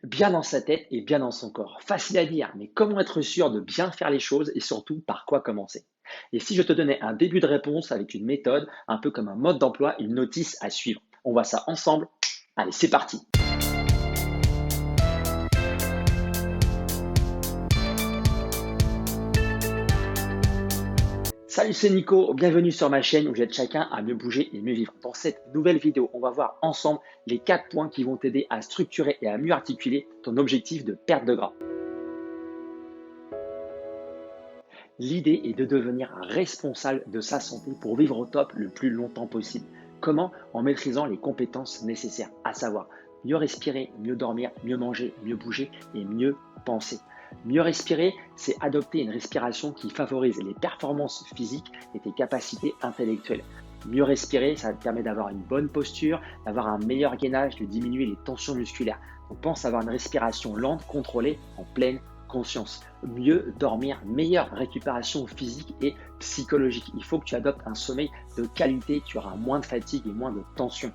Bien dans sa tête et bien dans son corps. Facile à dire, mais comment être sûr de bien faire les choses et surtout par quoi commencer? Et si je te donnais un début de réponse avec une méthode, un peu comme un mode d'emploi, une notice à suivre? On voit ça ensemble. Allez, c'est parti. Salut, c'est Nico, bienvenue sur ma chaîne où j'aide chacun à mieux bouger et mieux vivre. Dans cette nouvelle vidéo, on va voir ensemble les 4 points qui vont t'aider à structurer et à mieux articuler ton objectif de perte de gras. L'idée est de devenir responsable de sa santé pour vivre au top le plus longtemps possible. Comment? En maîtrisant les compétences nécessaires, à savoir mieux respirer, mieux dormir, mieux manger, mieux bouger et mieux penser. Mieux respirer, c'est adopter une respiration qui favorise les performances physiques et tes capacités intellectuelles. Mieux respirer, ça te permet d'avoir une bonne posture, d'avoir un meilleur gainage, de diminuer les tensions musculaires. On pense avoir une respiration lente, contrôlée, en pleine conscience. Mieux dormir, meilleure récupération physique et psychologique. Il faut que tu adoptes un sommeil de qualité, tu auras moins de fatigue et moins de tension.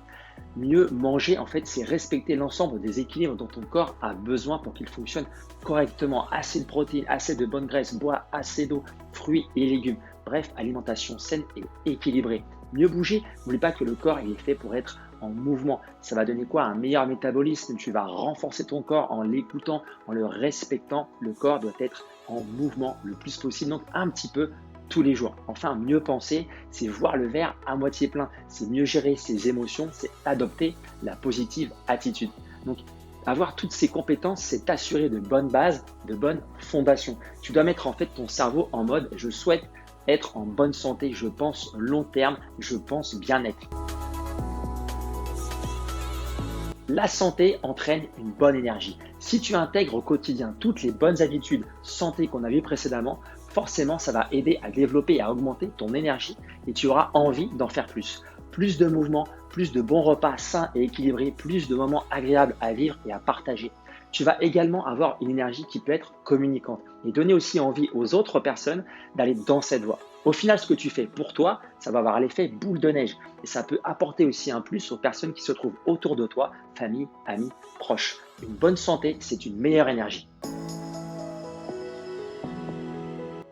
Mieux manger, en fait, c'est respecter l'ensemble des équilibres dont ton corps a besoin pour qu'il fonctionne correctement. Assez de protéines, assez de bonnes graisses, bois assez d'eau, fruits et légumes. Bref, alimentation saine et équilibrée. Mieux bouger, n'oublie pas que le corps il est fait pour être en mouvement. Ça va donner quoi? Un meilleur métabolisme. Tu vas renforcer ton corps en l'écoutant, en le respectant. Le corps doit être en mouvement le plus possible, donc un petit peu tous les jours. Enfin, mieux penser, c'est voir le verre à moitié plein. C'est mieux gérer ses émotions, c'est adopter la positive attitude. Donc, avoir toutes ces compétences, c'est t'assurer de bonnes bases, de bonnes fondations. Tu dois mettre en fait ton cerveau en mode je souhaite être en bonne santé, je pense long terme, je pense bien-être. La santé entraîne une bonne énergie. Si tu intègres au quotidien toutes les bonnes habitudes santé qu'on a vues précédemment, forcément ça va aider à développer et à augmenter ton énergie et tu auras envie d'en faire plus. Plus de mouvements, plus de bons repas sains et équilibrés, plus de moments agréables à vivre et à partager. Tu vas également avoir une énergie qui peut être communicante et donner aussi envie aux autres personnes d'aller dans cette voie. Au final, ce que tu fais pour toi, ça va avoir l'effet boule de neige et ça peut apporter aussi un plus aux personnes qui se trouvent autour de toi, famille, amis, proches. Une bonne santé, c'est une meilleure énergie.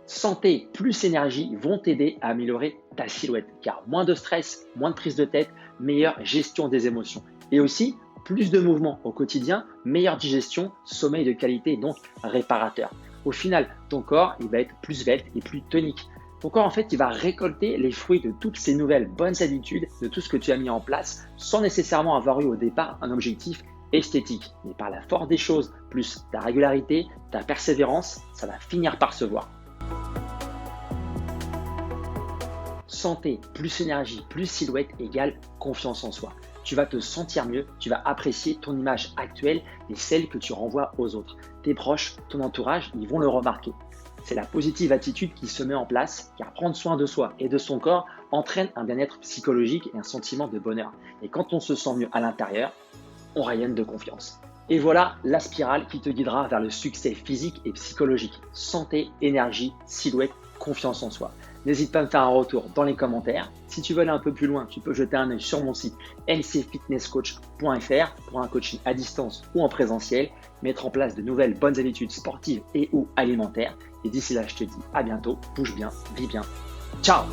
Santé plus énergie vont t'aider à améliorer ta silhouette car moins de stress, moins de prise de tête, meilleure gestion des émotions et aussi plus de mouvement au quotidien, meilleure digestion, sommeil de qualité et donc réparateur. Au final, ton corps il va être plus svelte et plus tonique. Ton corps en fait il va récolter les fruits de toutes ces nouvelles bonnes habitudes, de tout ce que tu as mis en place sans nécessairement avoir eu au départ un objectif esthétique. Mais par la force des choses, plus ta régularité, ta persévérance, ça va finir par se voir. Santé plus énergie plus silhouette égale confiance en soi. Tu vas te sentir mieux, tu vas apprécier ton image actuelle et celle que tu renvoies aux autres. Tes proches, ton entourage, ils vont le remarquer. C'est la positive attitude qui se met en place car prendre soin de soi et de son corps entraîne un bien-être psychologique et un sentiment de bonheur. Et quand on se sent mieux à l'intérieur, on rayonne de confiance. Et voilà la spirale qui te guidera vers le succès physique et psychologique. Santé, énergie, silhouette, confiance en soi. N'hésite pas à me faire un retour dans les commentaires. Si tu veux aller un peu plus loin, tu peux jeter un œil sur mon site ncfitnesscoach.fr pour un coaching à distance ou en présentiel, mettre en place de nouvelles bonnes habitudes sportives et ou alimentaires. Et d'ici là, je te dis à bientôt, bouge bien, vis bien. Ciao!